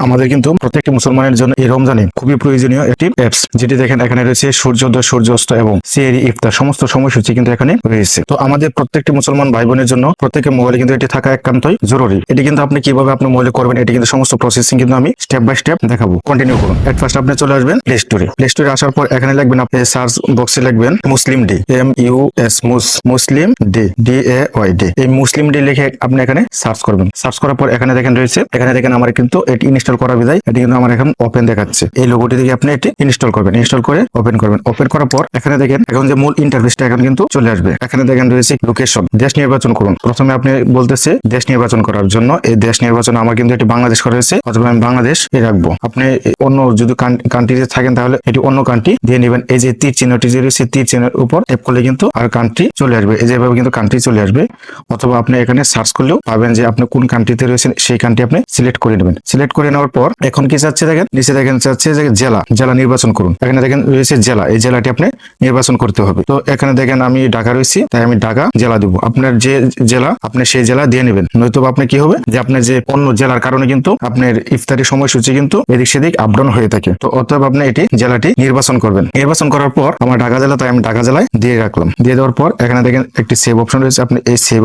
আমাদের কিন্তু প্রত্যেকটি মুসলমানের জন্য এই রমজানে খুবই প্রয়োজনীয় একটি অ্যাপস, যেটি দেখেন এখানে রয়েছে সূর্যোদয়, সূর্যাস্ত এবং সিহরি, ইফতার সমস্ত সময়সূচি কিন্তু এখানে রয়েছে। তো আমাদের প্রত্যেকটি মুসলমান ভাই বোনের জন্য প্রত্যেকের মোবাইলে কিন্তু এটি থাকা একান্তই জরুরি। এটি কিন্তু আপনি কিভাবে আপনার মোবাইলে করবেন, এটি কিন্তু সমস্ত প্রসেসিং কিন্তু আমি স্টেপ বাই স্টেপ দেখাবো। কন্টিনিউ করুন। এট ফার্স্ট আপনি চলে আসবেন প্লে স্টোরে। প্লে স্টোরে আসার পর এখানে লিখবেন, আপনি সার্চ বক্সে লিখবেন মুসলিম ডে, MUS মুসলিম ডে, DAY। এই মুসলিম ডে লিখে আপনি এখানে সার্চ করবেন। সার্চ করার পর এখানে দেখেন রয়েছে, এখানে দেখেন আমার কিন্তু এটি ইনস্টল করা বিদায় এটি কিন্তু আমার এখন ওপেন দেখাচ্ছে। এই লোগোটি থেকে আপনি এটি ইনস্টল করবেন। ইনস্টল করে ওপেন করবেন। ওপেন করার পর এখানে দেখেন এখন যে মূল ইন্টারফেসটা এখন কিন্তু চলে আসবে। এখানে দেখেন রয়েছে লোকেশন, দেশ নির্বাচন করুন। প্রথমে আপনি বলতেছে দেশ নির্বাচন করার জন্য। এই দেশ নির্বাচন আমার কিন্তু এটি বাংলাদেশ করা হয়েছে, অথবা আমি বাংলাদেশ রাখবো। আপনি অন্য যদি কান্ট্রিতে থাকেন তাহলে এটি অন্য কান্ট্রি দিয়ে নেবেন। এই যে তীর চিহ্নটি যে রয়েছে, তীর চিহ্নের উপর ট্যাপ করলে কিন্তু আর কান্ট্রি চলে আসবে। এই যেভাবে কিন্তু কান্ট্রি চলে আসবে। অথবা আপনি এখানে সার্চ করলেও পাবেন যে আপনি কোন কান্ট্রিতে রয়েছেন, সেই কান্ট্রি আপনি সিলেক্ট করে নেবেন। সিলেক্ট করে নেওয়ার পর এখন কি চাচ্ছে দেখেন, নিচে দেখেন চাচ্ছে যে জেলা নির্বাচন করুন। এখানে দেখেন রয়েছে জেলা, এই জেলাটি আপনি নির্বাচন করতে হবে। তো এখানে দেখেন আমি ঢাকা রয়েছি, তাই আমি ঢাকা জেলা দিব। আপনার যে জেলা আপনি সেই জেলা দিয়ে নেবেন। নয়তো আপনি কি হবে যে আপনার যে অন্য জেলার কারণে কিন্তু আপনার ইফতারি সময়সূচি কিন্তু এদিক সেদিক আপডাউন হয়ে থাকে। তো অতএব আপনি এটি জেলাটি নির্বাচন করবেন। নির্বাচন করার পর আমার ঢাকা জেলা, তাই আমি ঢাকা জেলায় দিয়ে রাখলাম। দিয়ে দেওয়ার পর এখানে দেখেন একটি সেভ অপশন রয়েছে। আপনি এই সেভ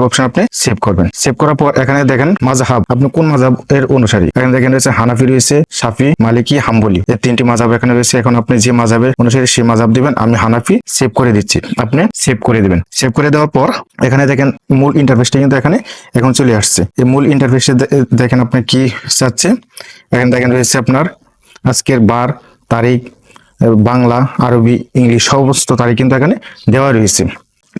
অপশন আপনি সেভ করবেন। সেভ করার পর এখানে দেখেন মাযহাব, আপনি কোন মাযহাব এর অনুসারী। এখানে দেখেন রয়েছে হানাফি রয়েছে, শাফি, মালিকি, হাম্বলি, এই তিনটি মাযহাব এখানে রয়েছে। এখন আপনি যে মাযহাবের অনুসারী সেই মাযহাব দিবেন। আমি হানাফি সেভ করে দিচ্ছি, আপনি সেভ করে দিবেন। সেভ করে দেওয়ার পর এখানে দেখেন মূল ইন্টারফেসটা কিন্তু এখানে এখন চলে আসছে। এই মূল ইন্টারফেসে দেখেন আপনি কি চাচ্ছে। এখানে দেখেন রয়েছে আপনার আজকের বার, তারিখ, বাংলা, আরবি, ইংলিশ সমস্ত তারিখ কিন্তু এখানে দেওয়া রয়েছে।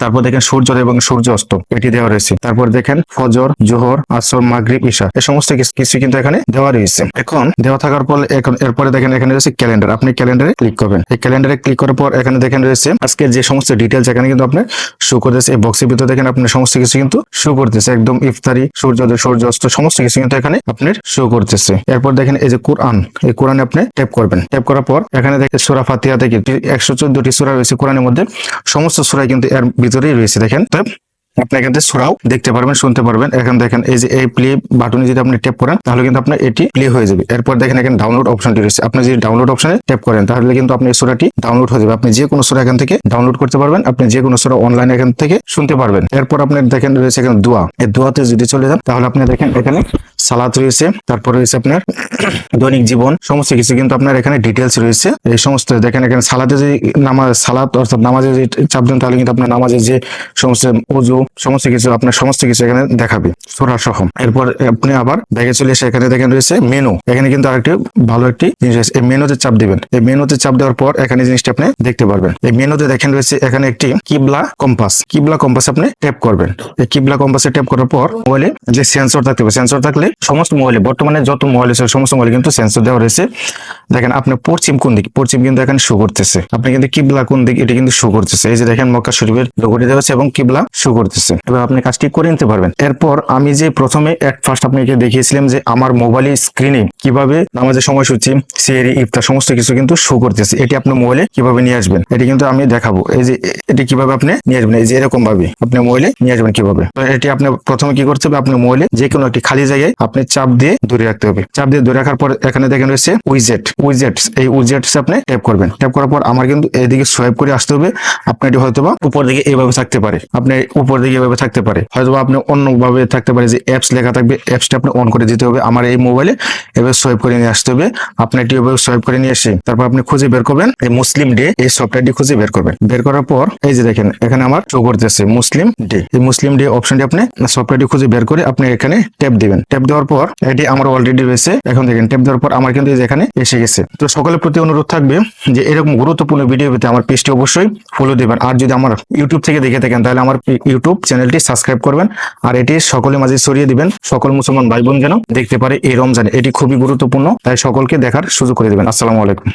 তারপর দেখেন সূর্যোদয় এবং সূর্যাস্ত এটি দেওয়া রয়েছে। তারপর দেখেন ফজর, জোহর, আসর, মাগরিব, ঈশা এই সমস্ত কিছু কিন্তু এখানে দেওয়া রয়েছে। এখন দেওয়া থাকার পর এরপরে দেখেন এখানে রয়েছে ক্যালেন্ডার। আপনি ক্যালেন্ডারে ক্লিক করবেন। এই ক্যালেন্ডারে ক্লিক করার পর এখানে দেখেন রয়েছে আজকের যে সমস্ত ডিটেলস এখানে কিন্তু আপনার শো করতেছে। এই বক্সের ভিতরে দেখেন আপনার সমস্ত কিছু কিন্তু শো করতেছে, একদম ইফতারি, সূর্যোদয়, সূর্যাস্ত সমস্ত কিছু কিন্তু এখানে আপনার শো করতেছে। এরপর দেখেন এই যে কোরআন, এই কোরআনে আপনি ট্যাপ করবেন। ট্যাপ করার পর এখানে দেখেন সূরা ফাতিহা থেকে 114টি সূরা রয়েছে কোরআনের মধ্যে। সমস্ত সূরা কিন্তু এর ভিতরেই রয়েছে। দেখেন তো আপনি এখান থেকে সূরাও দেখতে পারবেন, শুনতে পারবেন। এখন দেখেন এই যে এই প্লে বাটনে যদি আপনি ট্যাপ করেন তাহলে কিন্তু আপনার এটি প্লে হয়ে যাবে। এরপর দেখেন এখানে ডাউনলোড অপশনটি রয়েছে। আপনি যদি ডাউনলোড অপশনে ট্যাপ করেন তাহলে কিন্তু আপনি এই সূরাটি ডাউনলোড হয়ে যাবে। আপনি যে কোনো সূরা এখান থেকে ডাউনলোড করতে পারবেন। আপনি যে কোনো সূরা অনলাইনে এখান থেকে শুনতে পারবেন। এরপর আপনি দেখেন রয়েছে এখানে দোয়া। এই দোয়াতে যদি চলে যান তাহলে আপনি দেখেন এখানে সালাত রয়েছে। তারপর রয়েছে আপনার দৈনিক জীবন সমস্ত কিছু কিন্তু আপনার এখানে ডিটেলস রয়েছে। এই সমস্ত দেখেন এখানে সালাতে যদি সালাত অর্থাৎ নামাজে যদি চাপ দেন তাহলে কিন্তু আপনার নামাজের যে সমস্ত ওযু সমস্ত কিছু আপনার সমস্ত কিছু এখানে দেখাবে সূরা সহ। এরপর আপনি আবার ব্যাগে চলে এসে এখানে দেখেন রয়েছে মেনু। এখানে কিন্তু আরেকটি ভালো একটি জিনিস আছে। এই মেনুতে চাপ দিবেন। এই মেনুতে চাপ দেওয়ার পর এখানে জিনিসটা আপনি দেখতে পারবেন। এই মেনুতে দেখেন রয়েছে এখানে একটি কিবলা কম্পাস। কিবলা কম্পাস আপনি ট্যাপ করবেন। এই কিবলা কম্পাসে ট্যাপ করার পর মোবাইলে যে সেন্সর থাকতে হবে, সেন্সর থাকলে সমস্ত মোবাইলে বর্তমানে যত মোবাইল আছে সমস্ত মোবাইলে কিন্তু সেন্সর দেওয়া রয়েছে। দেখেন আপনি পশ্চিম কোন দিক, পশ্চিম কিন্তু এখানে শো করতেছে। আপনি কিন্তু কিবলা কোন দিক এটা কিন্তু শো করতেছে। এই যে দেখেন মক্কা শরীফের লোগোটি দেওয়া আছে এবং কিবলা শো করতেছে। এবার আপনি কাজটি করে নিতে পারবেন। এরপর আমি যে প্রথমে এট ফার্স্ট আপনাকে দেখিয়েছিলাম যে আমার মোবাইলের স্ক্রিনে কিভাবে নামাজের সময়সূচি, সেহরি, ইফতার সমস্ত কিছু কিন্তু শো করতেছে। এটি আপনার মোবাইলে কিভাবে নিয়ে আসবেন এটি কিন্তু আমি দেখাবো। এই যে এটি কিভাবে আপনি নিয়ে আসবেন, এই যে এরকম ভাবে আপনি মোবাইলে নিয়ে আসবেন কিভাবে। তো এটি আপনি প্রথমে কি করতে হবে, আপনার মোবাইলে যে কোনো একটি খালি জায়গায় আপনি চাপ দিয়ে ধরে রাখতে হবে। চাপ দিয়ে ধরে রাখার পর এখানে দেখেন রয়েছে উইজেটস। এই উইজেটস আপনি ট্যাপ করবেন। ট্যাপ করার পর আমার কিন্তু এদিকে সোয়াইপ করে আসতে হবে। আপনার এটি হয়তোবা উপর দিকে এইভাবে থাকতে পারে, আপনি উপর দিকে এভাবে থাকতে পারে, হয়তোবা আপনি অন্যভাবে থাকতে পারে যে অ্যাপস লেখা থাকবে, অ্যাপসটা আপনি অন করে দিতে হবে। আমার এই মোবাইলে এভাবে সোয়াইপ করে নিয়ে আসতে হবে। আপনি এটি এভাবে সোয়াইপ করে নিয়ে এসে তারপর আপনি খুঁজে বের করবেন এই মুসলিম ডে, এই সফটওয়্যারটি খুঁজে বের করবেন। বের করার পর এই যে দেখেন এখানে আমার শো করতেছে মুসলিম ডে। এই মুসলিম ডে অপশনটি আপনি সফটওয়্যারটি খুঁজে বের করে আপনি এখানে ট্যাপ দিবেন। ট্যাপ দেওয়ার পর এটি আমার অলরেডি রয়েছে। এখন দেখেন ট্যাপ দেওয়ার পর আমার কিন্তু এখানে এসে গেছে। তো সকলের প্রতি অনুরোধ থাকবে যে এরকম গুরুত্বপূর্ণ ভিডিও পেতে আমার পেজটি অবশ্যই ফলো দিবেন। আর যদি আমার ইউটিউব থেকে দেখে থাকেন তাহলে আমার ইউটিউব চ্যানেলটি সাবস্ক্রাইব করবেন। আর এটি সকলের মাঝে ছড়িয়ে দিবেন, সকল মুসলমান ভাই বোন যেন দেখতে পারে এই রমজানে। এটি খুবই গুরুত্বপূর্ণ, তাই সকলকে দেখার সুযোগ করে দিবেন। আসসালামু আলাইকুম।